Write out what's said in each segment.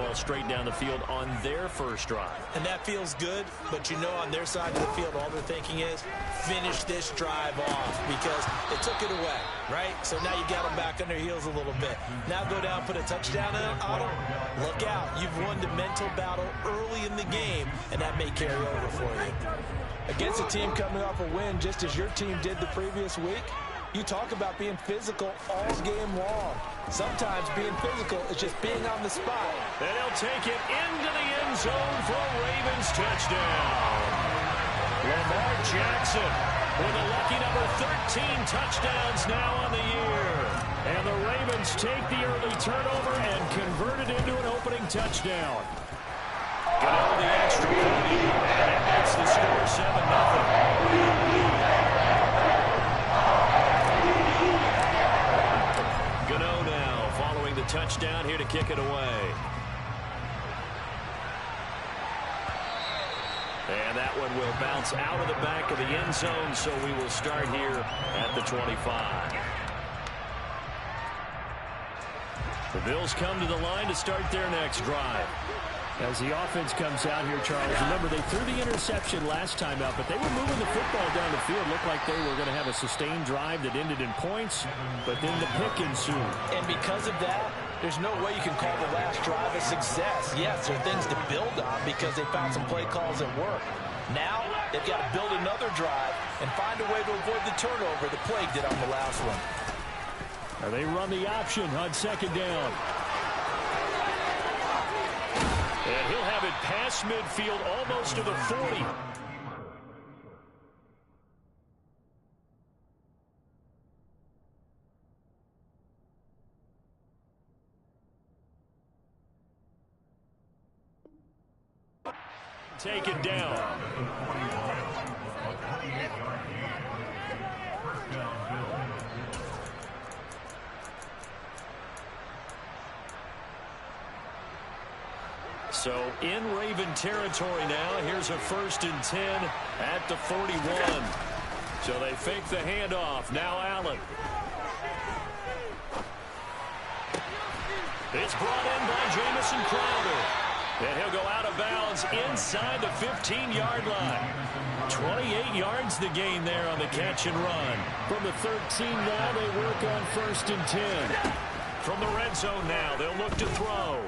ball straight down the field on their first drive. And that feels good, but you know on their side of the field, all they're thinking is finish this drive off because they took it away, right? So now you got them back on their heels a little bit. Now go down, put a touchdown on them. Look out. You've won the mental battle early in the game, and that may carry over for you. Against a team coming off a win just as your team did the previous week, you talk about being physical all game long. Sometimes being physical is just being on the spot. And he'll take it into the end zone for a Ravens touchdown. Lamar Jackson with a lucky number 13 touchdowns now on the year. And the Ravens take the early turnover and convert it into an opening touchdown. Gano the extra point, and it makes the score 7-0. Gano now following the touchdown here to kick it away. And that one will bounce out of the back of the end zone, so we will start here at the 25. The Bills come to the line to start their next drive. As the offense comes out here, Charles, remember they threw the interception last time out, but they were moving the football down the field. Looked like they were going to have a sustained drive that ended in points, but then the pick ensued. And because of that, there's no way you can call the last drive a success. Yes, there are things to build on because they found some play calls that work. Now, they've got to build another drive and find a way to avoid the turnover the Plague did on the last one. Now they run the option on second down. And he'll have it past midfield almost to the 40. Taken down. So in Raven territory now. Here's a 1st and 10 at the 41. So they fake the handoff. Now Allen. It's brought in by Jamison Crowder. And he'll go out of bounds inside the 15-yard line. 28 yards the gain there on the catch and run. From the 13 now they work on 1st and 10. From the red zone now they'll look to throw.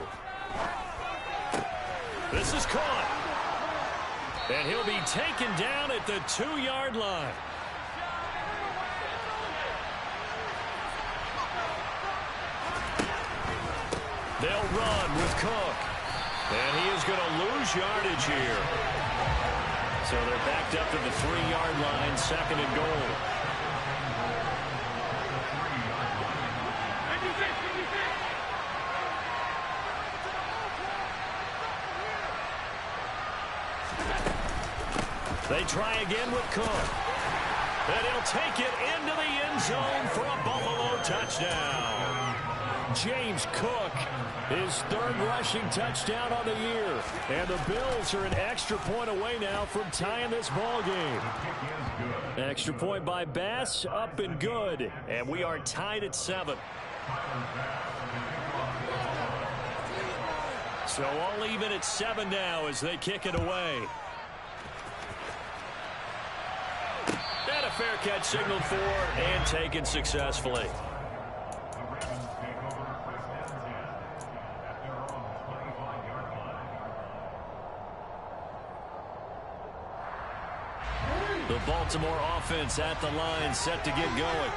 This is caught. And he'll be taken down at the 2-yard line. They'll run with Cook. And he is going to lose yardage here. So they're backed up to the 3-yard line, 2nd and goal. They try again with Cook. And he'll take it into the end zone for a Buffalo touchdown. James Cook, his 3rd rushing touchdown on the year. And the Bills are an extra point away now from tying this ball game. Extra point by Bass, up and good. And we are tied at 7. So all even at 7 now as they kick it away. And a fair catch signaled for and taken successfully. The Baltimore offense at the line, set to get going.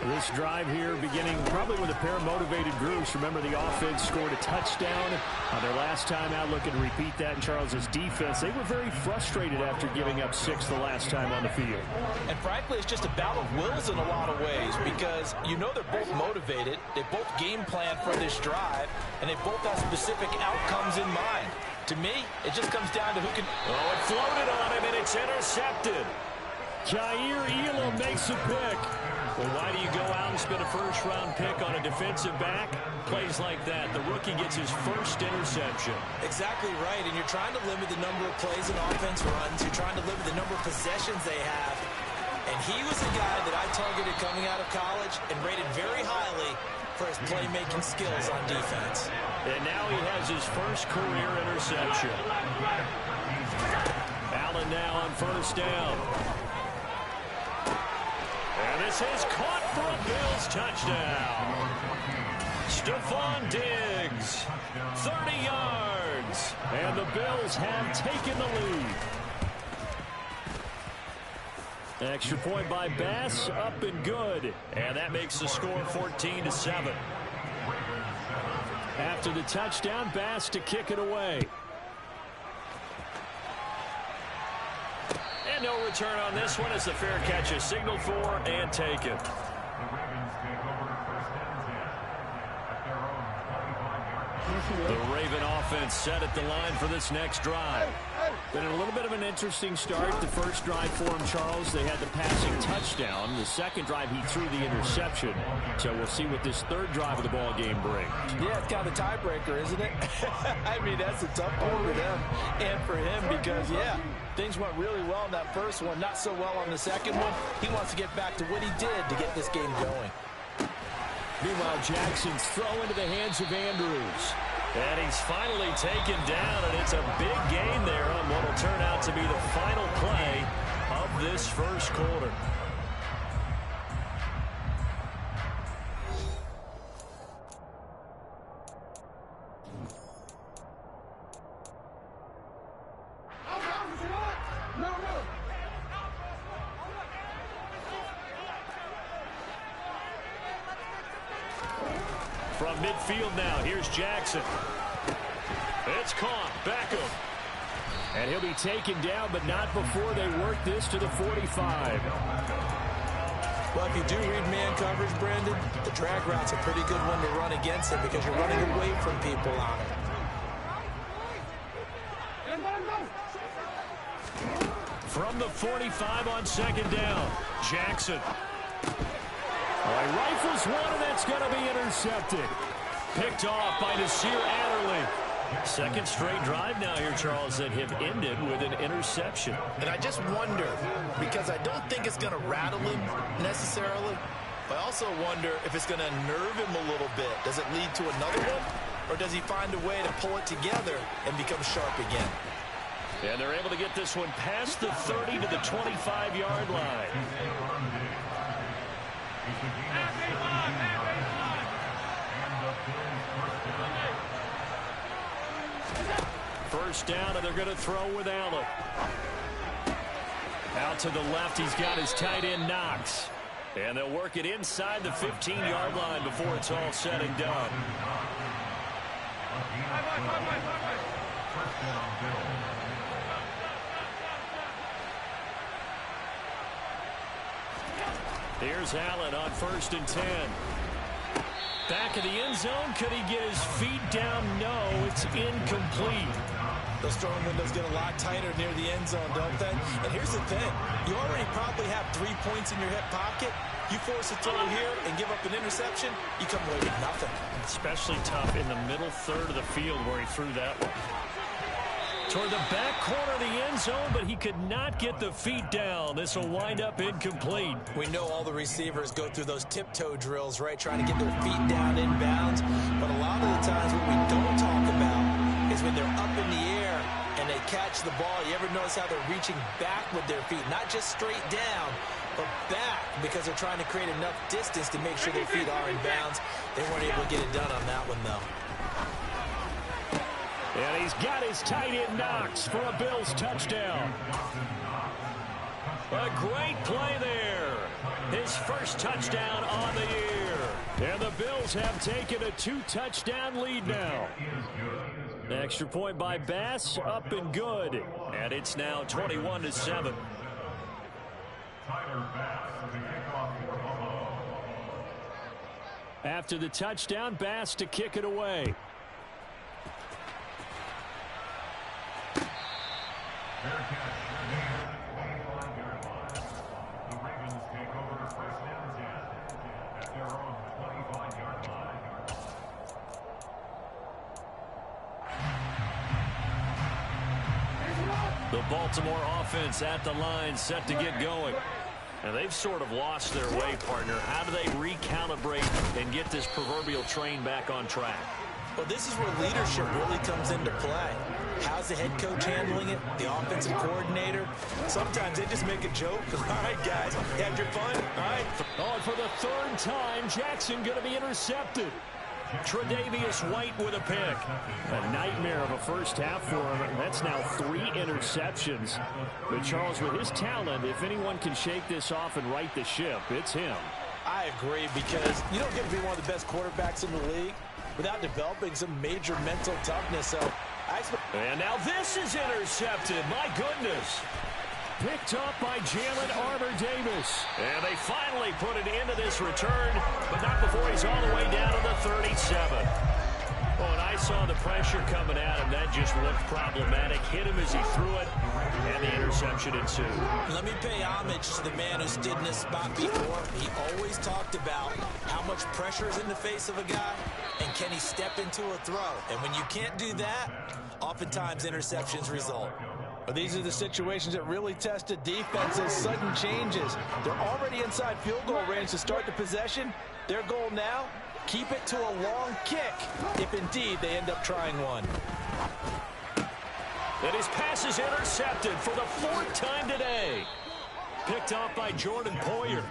This drive here beginning probably with a pair of motivated groups. Remember, the offense scored a touchdown on their last time out. Looking to repeat that in Charles's defense. They were very frustrated after giving up 6 the last time on the field. And frankly, it's just a battle of wills in a lot of ways because you know they're both motivated. They both game plan for this drive, and they both have specific outcomes in mind. To me, it just comes down to who can... Oh, it floated on him, and it's intercepted. Jair Elam makes a pick. Well, why do you go out and spend a first-round pick on a defensive back? Plays like that. The rookie gets his first interception. Exactly right, and you're trying to limit the number of plays an offense runs. You're trying to limit the number of possessions they have. And he was a guy that I targeted coming out of college and rated very highly for his playmaking skills on defense. And now he has his first career interception. Allen now on first down. And this is caught for a Bills touchdown. Stephon Diggs, 30 yards. And the Bills have taken the lead. Extra point by Bass, up and good. And that makes the score 14-7. After the touchdown, Bass to kick it away. And no return on this one as the fair catch is signaled for and taken. The Raven offense set at the line for this next drive. Been a little bit of an interesting start. The first drive for him, Charles, they had the passing touchdown. The second drive, he threw the interception. So we'll see what this third drive of the ball game brings. Yeah, it's kind of a tiebreaker, isn't it? I mean, that's a tough part for them and for him because, yeah, things went really well in that first one, not so well on the second one. He wants to get back to what he did to get this game going. Meanwhile, Jackson's throw into the hands of Andrews. And he's finally taken down, and it's a big gain there on what will turn out to be the final play of this first quarter. From midfield now, here's Jackson. It's caught. Beckham. And he'll be taken down, but not before they work this to the 45. Well, if you do read man coverage, Brandon, the drag route's a pretty good one to run against it because you're running away from people on it. From the 45 on second down, Jackson. Well, he rifles one, and that's going to be intercepted. Picked off by Nasir Adderley. Second straight drive now here, Charles, that have ended with an interception. And I just wonder, because I don't think it's going to rattle him necessarily, I also wonder if it's going to nerve him a little bit. Does it lead to another one, or does he find a way to pull it together and become sharp again? And they're able to get this one past the 30 to the 25-yard line. First down, and they're going to throw with Allen. Out to the left, he's got his tight end, Knox. And they'll work it inside the 15-yard line before it's all said and done. Here's Allen on 1st and 10. Back of the end zone. Could he get his feet down? No, it's incomplete. Those throwing windows get a lot tighter near the end zone, don't they? And here's the thing. You already probably have 3 points in your hip pocket. You force a throw here and give up an interception, you come away with nothing. Especially tough in the middle third of the field where he threw that one. Toward the back corner of the end zone, but he could not get the feet down. This will wind up incomplete. We know all the receivers go through those tiptoe drills, right, trying to get their feet down inbounds. But a lot of the times what we don't talk about is when they're up in the air and they catch the ball. You ever notice how they're reaching back with their feet? Not just straight down, but back, because they're trying to create enough distance to make sure their feet are in bounds. They weren't able to get it done on that one, though. And he's got his tight end, Knox, for a Bills touchdown. A great play there. His first touchdown on the year. And the Bills have taken a 2-touchdown lead now. Extra point by Bass, up and good. And it's now 21-7. After the touchdown, Bass to kick it away. The Ravens take over 1st and 10 at their own 25-yard line. The Baltimore offense at the line, set to get going. And they've sort of lost their way, partner. How do they recalibrate and get this proverbial train back on track? Well, this is where leadership really comes into play. How's the head coach handling it? The offensive coordinator? Sometimes they just make a joke. All right, guys, had your fun? All right. Oh, and for the third time, Jackson going to be intercepted. Tre'Davious White with a pick. A nightmare of a first half for him. That's now 3 interceptions. But Charles, with his talent, if anyone can shake this off and right the ship, it's him. I agree, because you don't get to be one of the best quarterbacks in the league without developing some major mental toughness. So and now this is intercepted. My goodness. Picked up by Jalen Armour-Davis. And they finally put it into this return, but not before he's all the way down to the 37. Oh, and I saw the pressure coming at him. That just looked problematic. Hit him as he threw it, and the interception ensued. Let me pay homage to the man who stood in this spot before. He always talked about how much pressure is in the face of a guy, and can he step into a throw. And when you can't do that, oftentimes interceptions result. But these are the situations that really test a defense's sudden changes. They're already inside field goal range to start the possession. Their goal now, keep it to a long kick, if indeed they end up trying one. And his pass is intercepted for the 4th time today. Picked off by Jordan Poyer.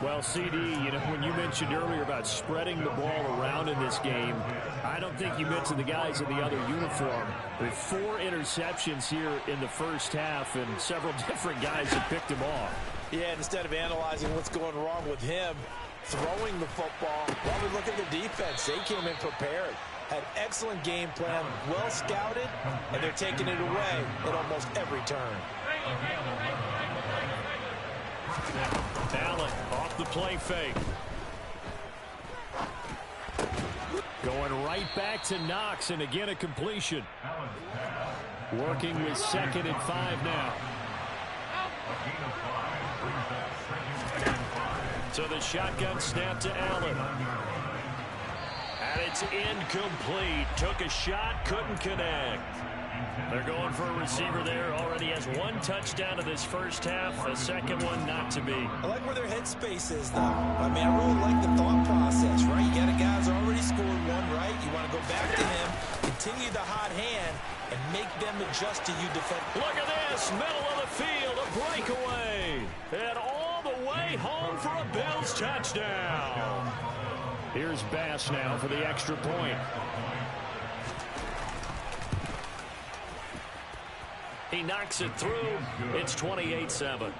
Well, CD, you know, when you mentioned earlier about spreading the ball around in this game, I don't think you mentioned the guys in the other uniform. With 4 interceptions here in the first half, and several different guys have picked him off. Yeah, and instead of analyzing what's going wrong with him throwing the football, while we look at the defense, they came in prepared. Had excellent game plan, well scouted, and they're taking it away at almost every turn. Allen off the play fake. Going right back to Knox, and again a completion. Working with 2nd and 5 now. So the shotgun snap to Allen. And it's incomplete. Took a shot, couldn't connect. They're going for a receiver there. Already has 1 touchdown in this first half. A second one not to be. I like where their headspace is, though. I mean, I really like the thought process, right? You got a guy who's already scored 1, right? You want to go back to him, continue the hot hand, and make them adjust to you defensively. Look at this. Middle of the field. A breakaway. And all the way home for a Bills touchdown. Here's Bass now for the extra point. He knocks it through. It's 28-7.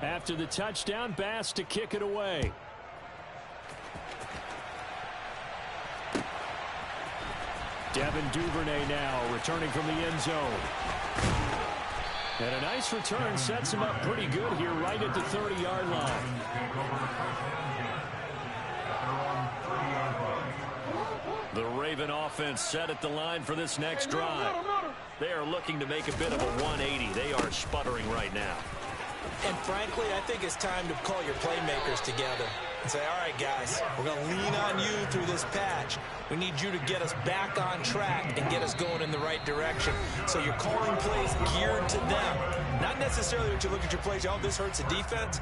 After the touchdown, Bass to kick it away. Devin Duvernay now returning from the end zone. And a nice return sets him up pretty good here right at the 30-yard line. The Raven offense set at the line for this next drive. They are looking to make a bit of a 180. They are sputtering right now. And frankly, I think it's time to call your playmakers together and say, all right, guys, we're going to lean on you through this patch. We need you to get us back on track and get us going in the right direction. So you're calling plays geared to them. Not necessarily that you look at your plays, oh, this hurts the defense.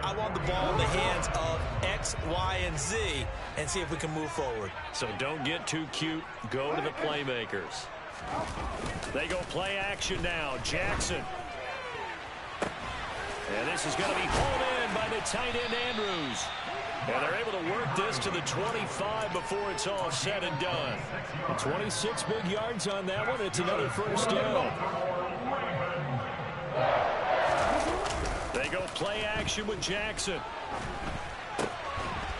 I want the ball in the hands of X, Y, and Z and see if we can move forward. So don't get too cute. Go to the playmakers. They go play action now. Jackson. And this is going to be hauled in by the tight end Andrews. And they're able to work this to the 25 before it's all said and done. 26 big yards on that one. It's another first down. They go play action with Jackson.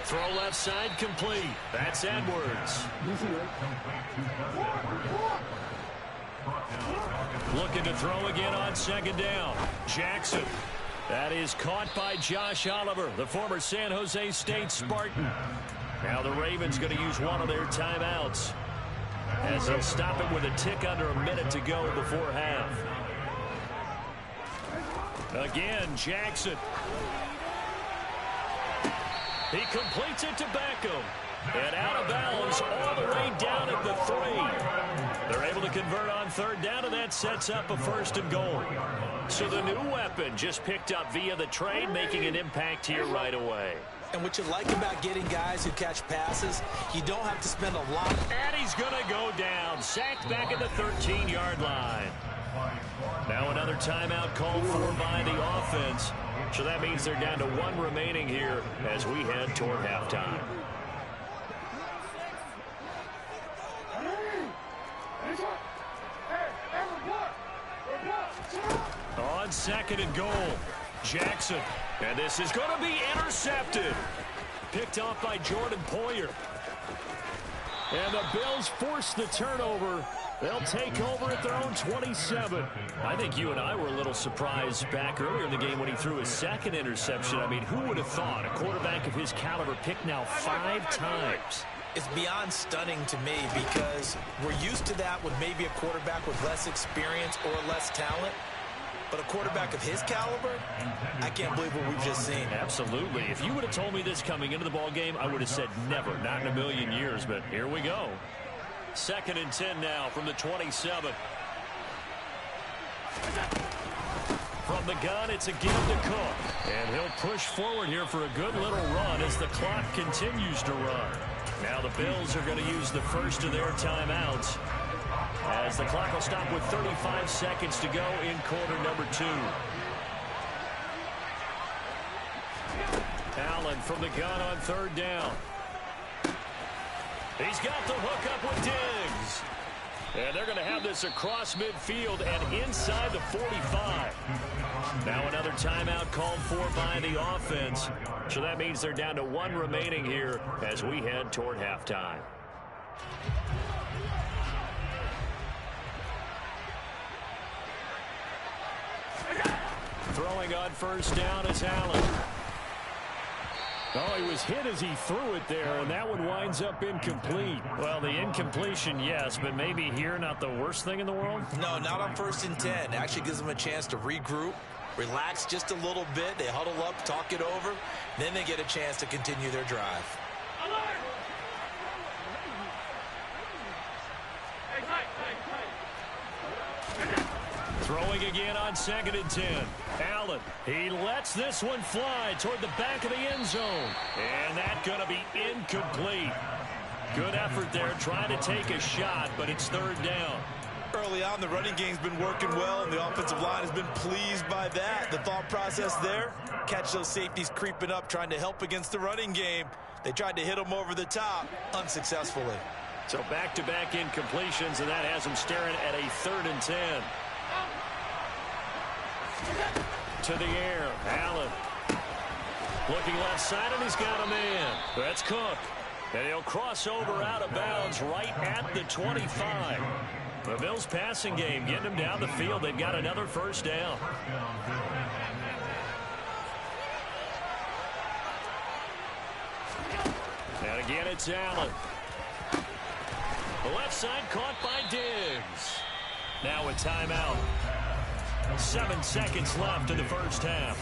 Throw left side complete. That's Edwards. Looking to throw again on 2nd down. Jackson. That is caught by Josh Oliver, the former San Jose State Spartan. Now the Ravens going to use one of their timeouts as they'll stop it with a tick under a minute to go before half. Again, Jackson. He completes it to Beckham. And out of bounds all the way down at the 3. They're able to convert on third down, and that sets up a first and goal. So the new weapon just picked up via the trade, making an impact here right away. And what you like about getting guys who catch passes, you don't have to spend a lot. And he's going to go down. Sacked back at the 13-yard line. Now another timeout called for by the offense. So that means they're down to one remaining here as we head toward halftime. On second and goal, Jackson. And this is going to be intercepted. Picked off by Jordan Poyer. And the Bills force the turnover. They'll take over at their own 27. I think you and I were a little surprised back earlier in the game when he threw his second interception. I mean, who would have thought a quarterback of his caliber picked now 5 times? It's beyond stunning to me because we're used to that with maybe a quarterback with less experience or less talent. But a quarterback of his caliber, I can't believe what we've just seen. Absolutely. If you would have told me this coming into the ball game, I would have said never, not in a million years. But here we go. 2nd and 10 now from the 27. From the gun, it's a give to Cook. And he'll push forward here for a good little run as the clock continues to run. Now the Bills are going to use the first of their timeouts, as the clock will stop with 35 seconds to go in quarter number 2. Allen from the gun on third down. He's got the hook up with Diggs. And they're going to have this across midfield and inside the 45. Now another timeout called for by the offense. So that means they're down to one remaining here as we head toward halftime. Throwing on first down is Allen. Oh, he was hit as he threw it there, and that one winds up incomplete. Well, the incompletion, yes, but maybe here not the worst thing in the world? No, not on 1st and 10. Actually gives them a chance to regroup, relax just a little bit. They huddle up, talk it over, then they get a chance to continue their drive. Throwing again on 2nd and 10. Allen, he lets this one fly toward the back of the end zone. And that's going to be incomplete. Good effort there, trying to take a shot, but it's third down. Early on, the running game's been working well, and the offensive line has been pleased by that. The thought process there, catch those safeties creeping up, trying to help against the running game. They tried to hit them over the top, unsuccessfully. So back-to-back incompletions, and that has them staring at a 3rd and 10. To the air, Allen. Looking left side, and he's got a man. That's Cook. And he'll cross over out of bounds right at the 25. The Bills passing game getting them down the field. They've got another first down. And again, it's Allen. The left side caught by Diggs. Now a timeout. 7 seconds left in the first half.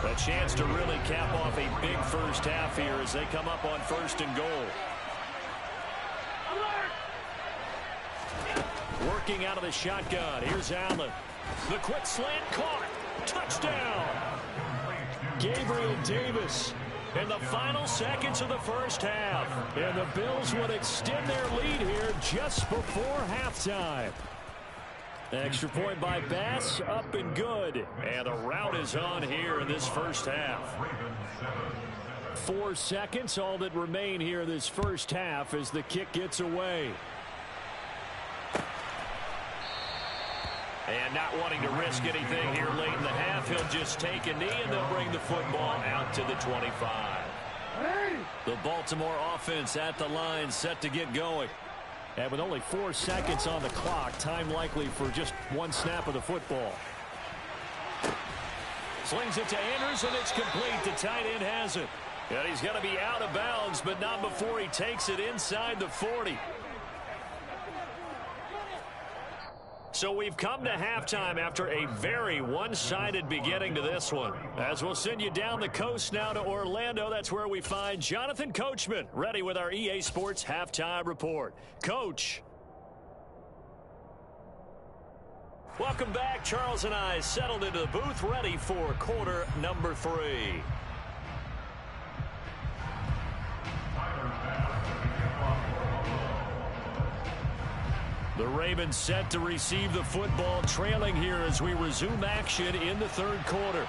A chance to really cap off a big first half here as they come up on 1st and goal. Working out of the shotgun. Here's Allen. The quick slant caught. Touchdown. Gabriel Davis in the final seconds of the first half. And the Bills would extend their lead here just before halftime. Extra point by Bass, up and good. And the route is on here in this first half. 4 seconds, all that remain here in this first half as the kick gets away. And not wanting to risk anything here late in the half, he'll just take a knee and they'll bring the football out to the 25. The Baltimore offense at the line, set to get going. And with only 4 seconds on the clock, time likely for just one snap of the football. Slings it to Andrews, and it's complete. The tight end has it. And he's going to be out of bounds, but not before he takes it inside the 40. So we've come to halftime after a very one-sided beginning to this one. As we'll send you down the coast now to Orlando, that's where we find Jonathan Coachman ready with our EA Sports Halftime Report. Coach. Welcome back. Charles and I settled into the booth, ready for quarter number 3. The Ravens set to receive the football, trailing here as we resume action in the third quarter.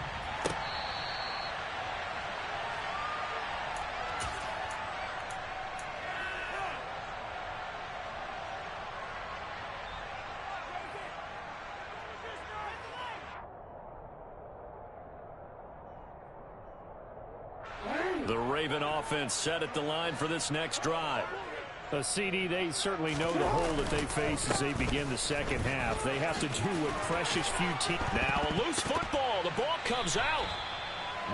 The Raven offense set at the line for this next drive. CD, they certainly know the hole that they face as they begin the second half. They have to do what precious few teams. Now a loose football. The ball comes out.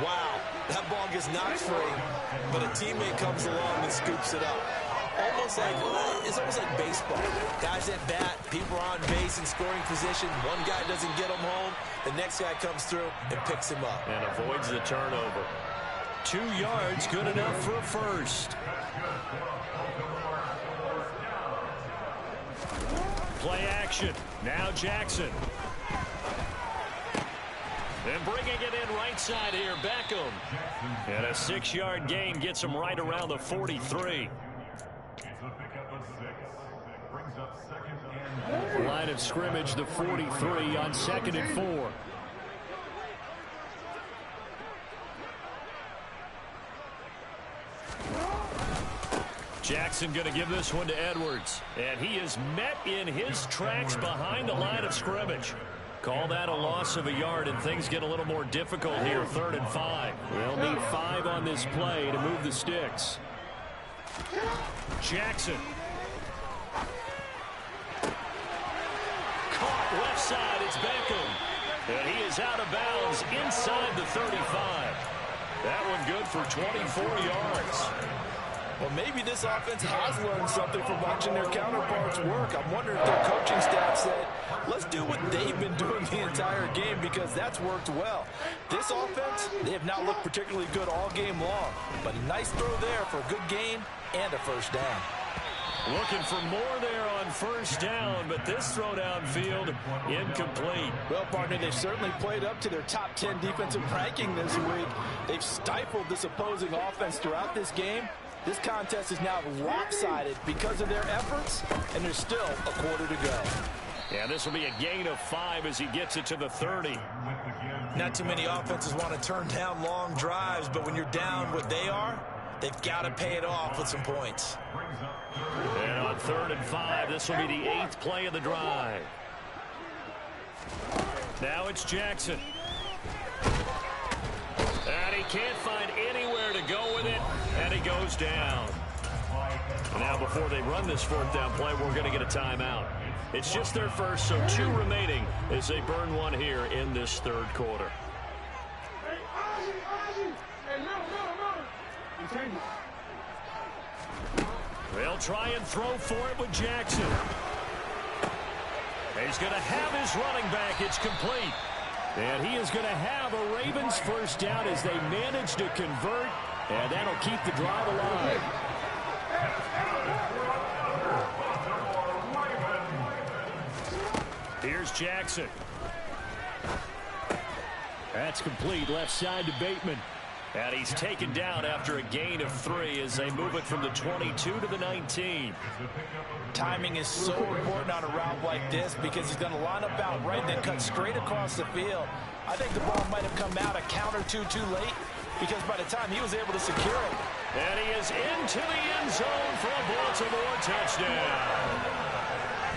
Wow, that ball gets knocked free, but a teammate comes along and scoops it up. It's almost like baseball. Guys at bat, people are on base in scoring position. One guy doesn't get him home. The next guy comes through and picks him up. And avoids the turnover. 2 yards, good enough for a first. Play action. Now Jackson. And bringing it in right side here, Beckham. And a 6-yard gain gets him right around the 43. Line of scrimmage, the 43 on 2nd and 4. Jackson going to give this one to Edwards. And he is met in his tracks behind the line of scrimmage. Call that a loss of a yard, and things get a little more difficult here, 3rd and 5. They'll need 5 on this play to move the sticks. Jackson. Caught left side, it's Beckham. And he is out of bounds inside the 35. That one good for 24 yards. Well, maybe this offense has learned something from watching their counterparts work. I'm wondering if their coaching staff said, let's do what they've been doing the entire game, because that's worked well. This offense, they have not looked particularly good all game long, but a nice throw there for a good gain and a first down. Looking for more there on first down, but this throw downfield incomplete. Well, partner, they've certainly played up to their top 10 defensive ranking this week. They've stifled this opposing offense throughout this game. This contest is now lopsided because of their efforts, and there's still a quarter to go. Yeah, this will be a gain of 5 as he gets it to the 30. Not too many offenses want to turn down long drives, but when you're down what they are, they've got to pay it off with some points. And on 3rd and 5, this will be the 8th play of the drive. Now it's Jackson. And he can't find anywhere to go with it, and he goes down. Now, before they run this 4th down play, we're going to get a timeout. It's just their first, so 2 remaining as they burn one here in this 3rd quarter. They'll try and throw for it with Jackson. He's going to have his running back. It's complete. And he is going to have a Ravens first down as they manage to convert, and that'll keep the drive alive. Here's Jackson. That's complete, left side to Bateman. And he's taken down after a gain of 3 as they move it from the 22 to the 19. Timing is so important on a route like this because he's going to line up out right, then cut straight across the field. I think the ball might have come out a count or two too late because by the time he was able to secure it. And he is into the end zone for a Baltimore touchdown.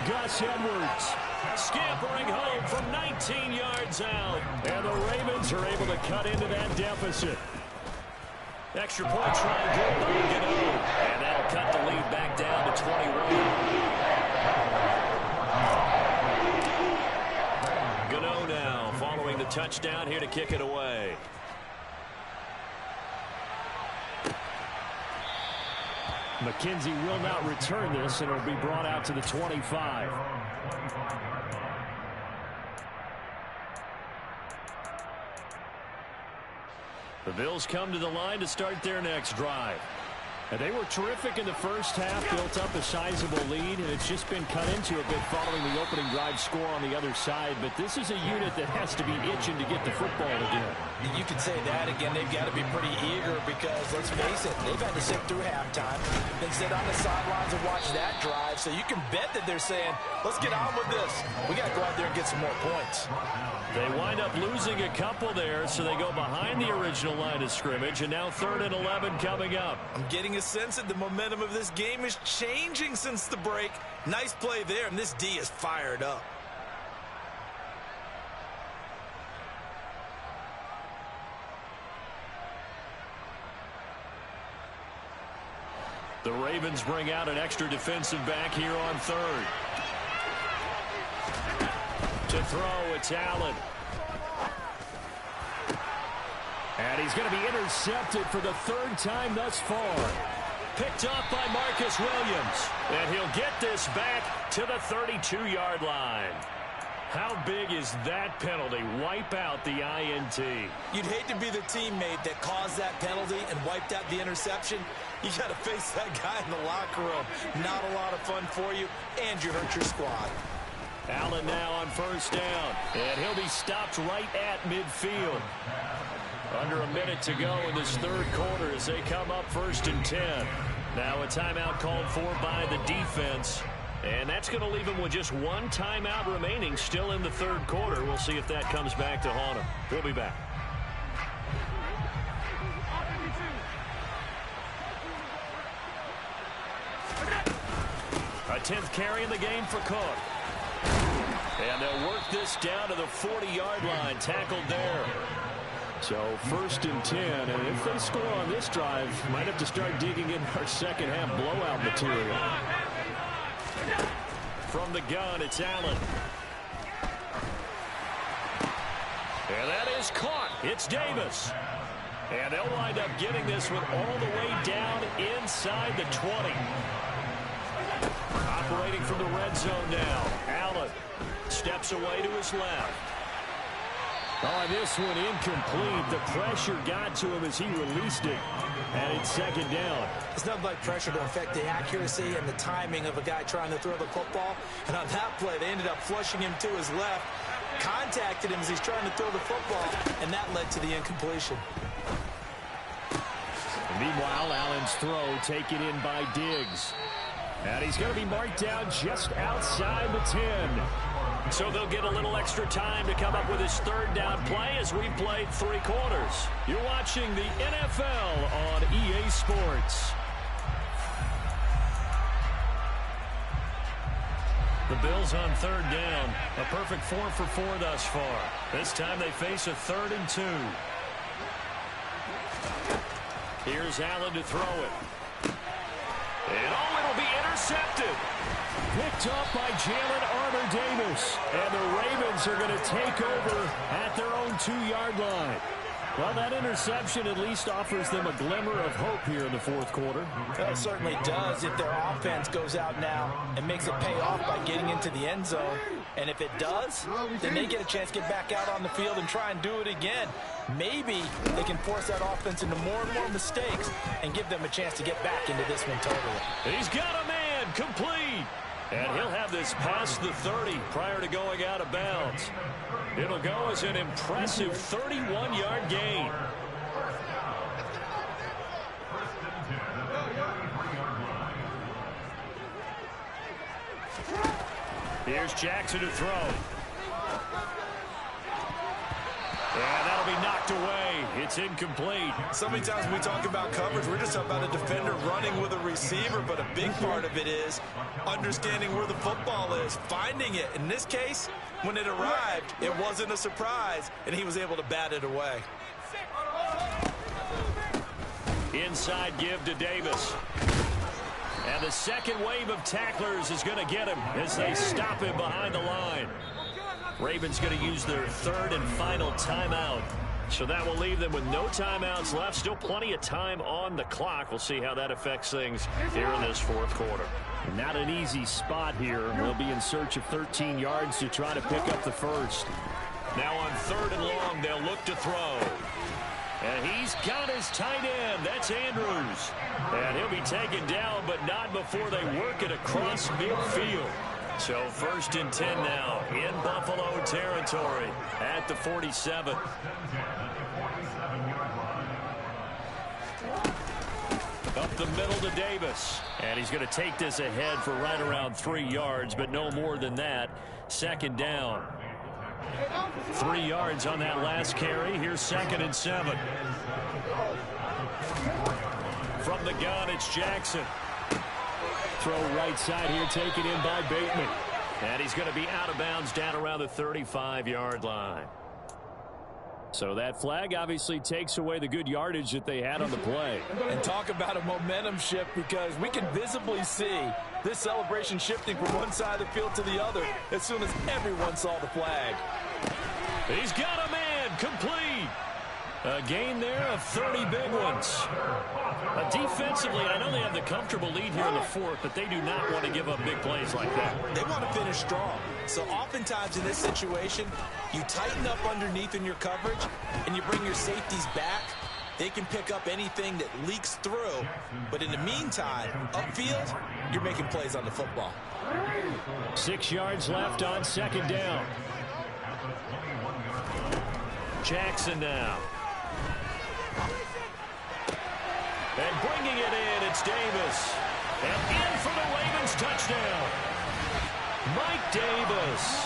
Gus Edwards scampering home from 19 yards out. And the Ravens are able to cut into that deficit. Extra point try good by Nemoooo. And that'll cut the lead back down to 21. Nemoooo now following the touchdown here to kick it away. McKenzie will not return this, and it'll be brought out to the 25. The Bills come to the line to start their next drive. They were terrific in the first half, built up a sizable lead, and it's just been cut into a bit following the opening drive score on the other side. But this is a unit that has to be itching to get the football again. You could say that again. They've got to be pretty eager because, let's face it, they've had to sit through halftime, then sit on the sidelines and watch that drive. So you can bet that they're saying, let's get on with this. We got to go out there and get some more points. They wind up losing a couple there, so they go behind the original line of scrimmage, and now 3rd and 11 coming up. I'm getting a sense that the momentum of this game is changing since the break. Nice play there, and this D is fired up. The Ravens bring out an extra defensive back here on 3rd. To throw, it's Allen. And he's going to be intercepted for the 3rd time thus far. Picked off by Marcus Williams. And he'll get this back to the 32-yard line. How big is that penalty? Wipe out the INT. You'd hate to be the teammate that caused that penalty and wiped out the interception. You got to face that guy in the locker room. Not a lot of fun for you, and you hurt your squad. Allen now on 1st down, and he'll be stopped right at midfield. Under a minute to go in this 3rd quarter as they come up 1st and 10. Now a timeout called for by the defense, and that's going to leave them with just one timeout remaining still in the 3rd quarter. We'll see if that comes back to haunt them. We'll be back. A 10th carry in the game for Cook. And they'll work this down to the 40-yard line. Tackled there. So 1st and 10. And if they score on this drive, might have to start digging in our second half blowout material. From the gun, it's Allen. And that is caught. It's Davis. And they'll wind up getting this one all the way down inside the 20. Operating from the red zone now. Allen steps away to his left. Oh, this one incomplete. The pressure got to him as he released it. And it's 2nd down. It's nothing like pressure to affect the accuracy and the timing of a guy trying to throw the football. And on that play, they ended up flushing him to his left. Contacted him as he's trying to throw the football. And that led to the incompletion. Meanwhile, Allen's throw taken in by Diggs. And he's going to be marked down just outside the 10. So they'll get a little extra time to come up with his 3rd down play as we've played 3 quarters. You're watching the NFL on EA Sports. The Bills on 3rd down. A perfect 4 for 4 thus far. This time they face a 3rd and 2. Here's Allen to throw it. And it'll be intercepted. Picked up by Jalen Armour-Davis. And the Ravens are going to take over at their own 2-yard line. Well, that interception at least offers them a glimmer of hope here in the 4th quarter. Well, it certainly does if their offense goes out now and makes it pay off by getting into the end zone. And if it does, then they get a chance to get back out on the field and try and do it again. Maybe they can force that offense into more and more mistakes and give them a chance to get back into this one totally. He's got a man complete. And he'll have this past the 30 prior to going out of bounds. It'll go as an impressive 31-yard gain. Here's Jackson to throw. And that'll be knocked away. It's incomplete. So many times when we talk about coverage, we're just talking about a defender running with a receiver, but a big part of it is understanding where the football is, finding it. In this case, when it arrived, it wasn't a surprise, and he was able to bat it away. Inside give to Davis. And the second wave of tacklers is going to get him as they stop him behind the line. Ravens going to use their 3rd and final timeout. So that will leave them with no timeouts left. Still plenty of time on the clock. We'll see how that affects things here in this 4th quarter. Not an easy spot here. They'll be in search of 13 yards to try to pick up the first. Now on 3rd and long, they'll look to throw. And he's got his tight end. That's Andrews. And he'll be taken down, but not before they work it across midfield. So 1st and 10 now in Buffalo territory at the 47. Up the middle to Davis. And he's going to take this ahead for right around 3 yards, but no more than that. 2nd down. 3 yards on that last carry. Here's 2nd and 7. From the gun, it's Jackson. Throw right side here, taken in by Bateman. And he's going to be out of bounds down around the 35-yard line. So that flag obviously takes away the good yardage that they had on the play. And talk about a momentum shift, because we can visibly see this celebration shifting from one side of the field to the other as soon as everyone saw the flag. He's got a man, complete. A gain there of 30 big ones. Defensively, I know they have the comfortable lead here in the 4th, but they do not want to give up big plays like that. They want to finish strong. So oftentimes in this situation, you tighten up underneath in your coverage, and you bring your safeties back. They can pick up anything that leaks through. But in the meantime, upfield, you're making plays on the football. 6 yards left on 2nd down. Jackson now. And bringing it in, it's Davis. And in for the Ravens touchdown. Mike Davis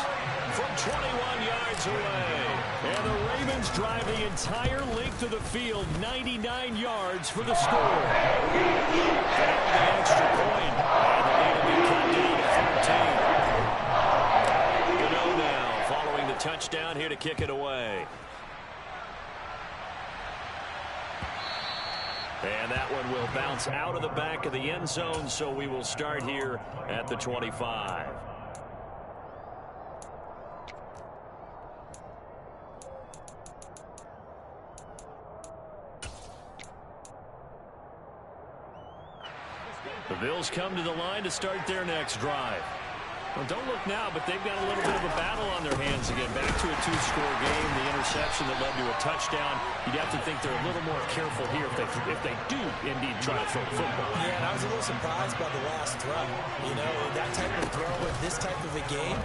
from 21 yards away. And the Ravens drive the entire length of the field, 99 yards for the score. And the extra point. And the lead will be cut down to 13. Gano now following the touchdown here to kick it away. And that one will bounce out of the back of the end zone, so we will start here at the 25. The Bills come to the line to start their next drive. Well, don't look now, but they've got a little bit of a battle on their hands again. Back to a 2-score game, the interception that led to a touchdown. You'd have to think they're a little more careful here if they do indeed try to throw the football. Yeah, and I was a little surprised by the last throw. You know, that type of throw in this type of a game,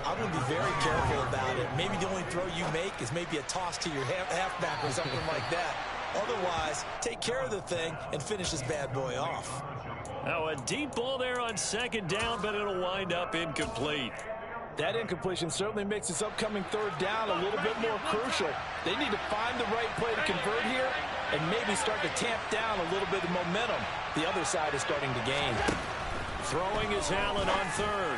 I'm going to be very careful about it. Maybe the only throw you make is maybe a toss to your halfback or something like that. Otherwise, take care of the thing and finish this bad boy off. Now a deep ball there on 2nd down, but it'll wind up incomplete. That incompletion certainly makes this upcoming 3rd down a little bit more crucial. They need to find the right play to convert here and maybe start to tamp down a little bit of momentum. The other side is starting to gain. Throwing is Allen on 3rd.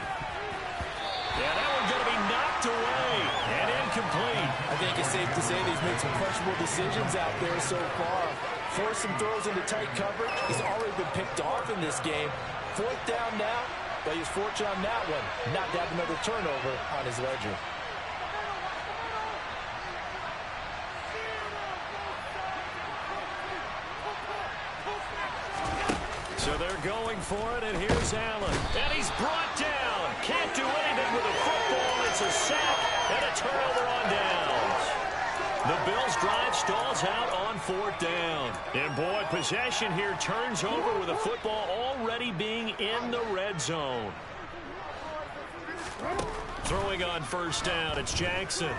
Yeah, that one's going to be knocked away and incomplete. I think it's safe to say he's made some questionable decisions out there so far. Forced some throws into tight coverage. He's already been picked off in this game. 4th down now, but he's fortunate on that one not to have another turnover on his ledger. So they're going for it, and here's Allen. And he's brought down. Can't do anything with the football. It's a sack and a turnover on downs. The Bills drive stalls out on 4th down. And boy, possession here turns over with the football already being in the red zone. Throwing on 1st down, it's Jackson.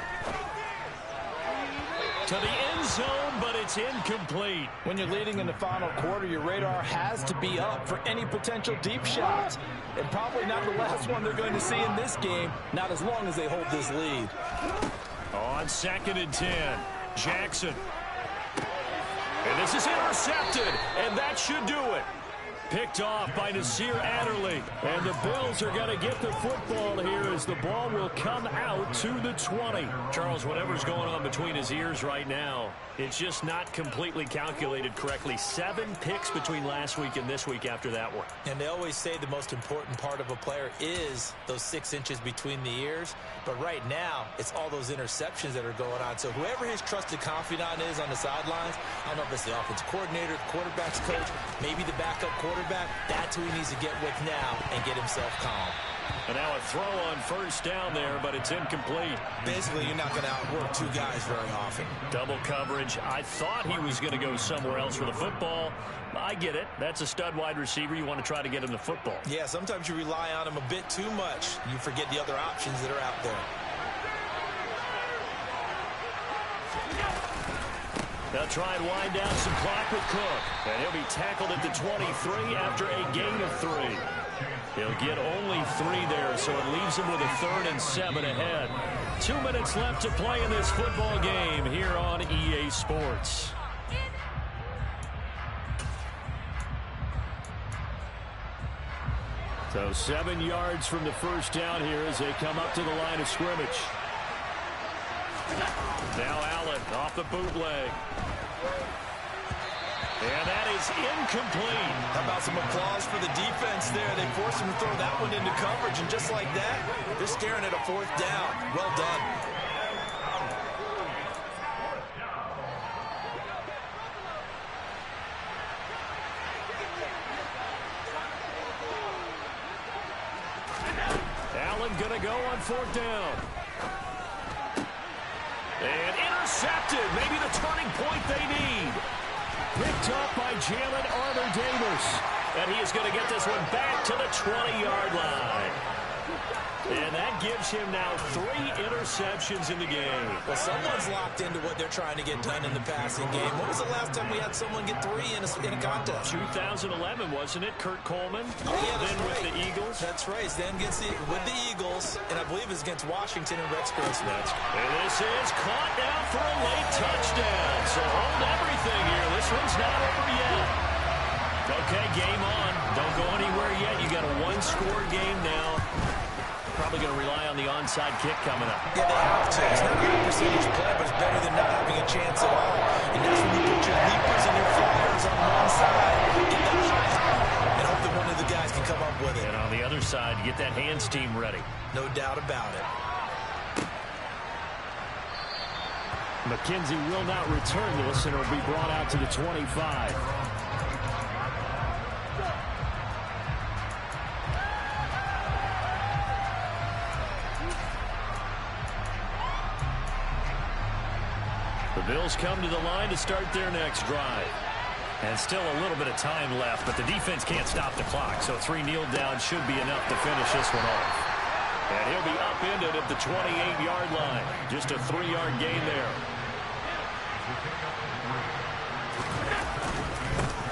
To the end zone, but it's incomplete. When you're leading in the final quarter, your radar has to be up for any potential deep shots. And probably not the last one they're going to see in this game, not as long as they hold this lead. On 2nd and 10, Jackson. And this is intercepted, and that should do it. Picked off by Nasir Adderley. And the Bills are going to get the football here as the ball will come out to the 20. Charles, whatever's going on between his ears right now, it's just not completely calculated correctly. 7 picks between last week and this week after that one. And they always say the most important part of a player is those 6 inches between the ears. But right now, it's all those interceptions that are going on. So whoever his trusted confidant is on the sidelines, I don't know if it's the offensive coordinator, the quarterback's coach, maybe the backup quarterback, that's who he needs to get with now and get himself calm. And now a throw on first down there, but it's incomplete. Basically, you're not going to outwork two guys very often. Double coverage. I thought he was going to go somewhere else for the football. I get it. That's a stud wide receiver. You want to try to get him the football. Yeah, sometimes you rely on him a bit too much. You forget the other options that are out there. They'll try and wind down some clock with Cook. And he'll be tackled at the 23 after a gain of 3. He'll get only 3 there, so it leaves him with a 3rd and 7 ahead. 2 minutes left to play in this football game here on EA Sports. So 7 yards from the first down here as they come up to the line of scrimmage. Now Allen off the bootleg. And that is incomplete. How about some applause for the defense there? They forced him to throw that one into coverage, and just like that, they're staring at a 4th down. Well done. Allen going to go on 4th down. And intercepted. Maybe the turning point they need. Picked up by Jalen Armour-Davis. And he is going to get this one back to the 20-yard line. And that gives him now 3 interceptions in the game. Well, someone's locked into what they're trying to get done in the passing game. When was the last time we had someone get 3 in a contest? 2011, wasn't it? Kurt Coleman. Oh, yeah, that's then right. With the Eagles. That's right. Then with the Eagles, and I believe it's against Washington and Rex Grossman. And this is caught now for a late touchdown. So hold everything here. This one's not over yet. Okay, game on. Don't go anywhere yet. You got a 1-score game now. Probably going to rely on the onside kick coming up. Yeah, they have to. It's not a good percentage play, but it's better than not having a chance at all. And that's when you put your leapers and your flyers on one side, get that high, and hope that one of the guys can come up with it. And on the other side, get that hands team ready. No doubt about it. McKenzie will not return this, and it'll be brought out to the 25. The Bills come to the line to start their next drive. And still a little bit of time left, but the defense can't stop the clock, so 3 kneel downs should be enough to finish this one off. And he'll be upended at the 28-yard line. Just a 3-yard gain there.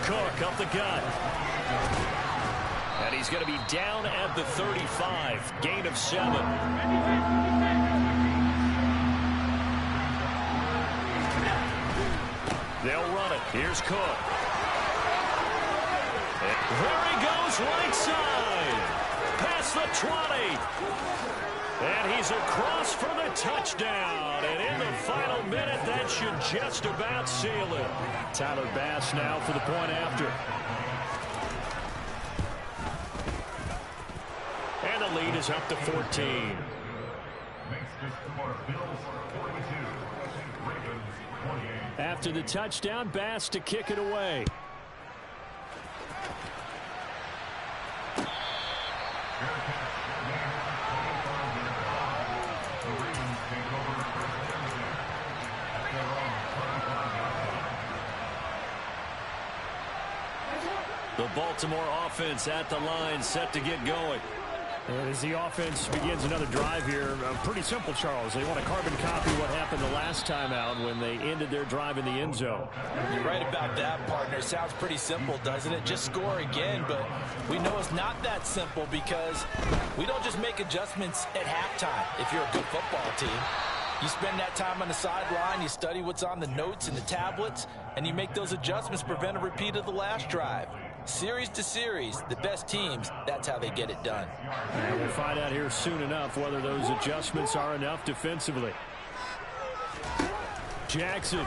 Cook up the gut. And he's going to be down at the 35. Gain of 7. They'll run it. Here's Cook. There he goes, right side. Past the 20. And he's across for the touchdown. And in the final minute, that should just about seal it. Tyler Bass now for the point after. And the lead is up to 14. Makes the score Bills 42, Ravens 28. After the touchdown, Bass to kick it away. The Baltimore offense at the line, set to get going. And as the offense begins another drive here, pretty simple, Charles. They want to carbon copy what happened the last time out when they ended their drive in the end zone. You're right about that, partner. Sounds pretty simple, doesn't it? Just score again, but we know it's not that simple because we don't just make adjustments at halftime if you're a good football team. You spend that time on the sideline, you study what's on the notes and the tablets, and you make those adjustments to prevent a repeat of the last drive. Series to series, the best teams, that's how they get it done. And we'll find out here soon enough whether those adjustments are enough defensively. Jackson.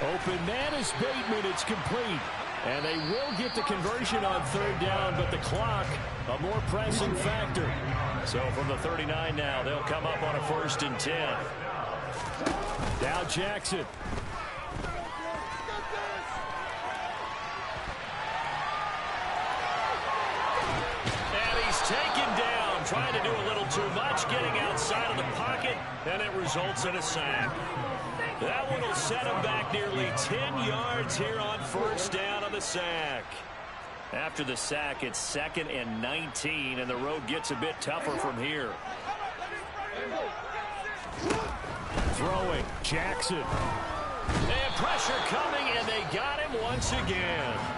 Open man is Bateman. It's complete. And they will get the conversion on 3rd down, but the clock, a more pressing factor. So from the 39 now, they'll come up on a 1st and 10. Now Jackson. taken down, trying to do a little too much, getting outside of the pocket, and it results in a sack. That one will set him back nearly 10 yards here on first down on the sack. After the sack, it's 2nd and 19, and the road gets a bit tougher from here. Throwing, Jackson. And pressure coming, and they got him once again.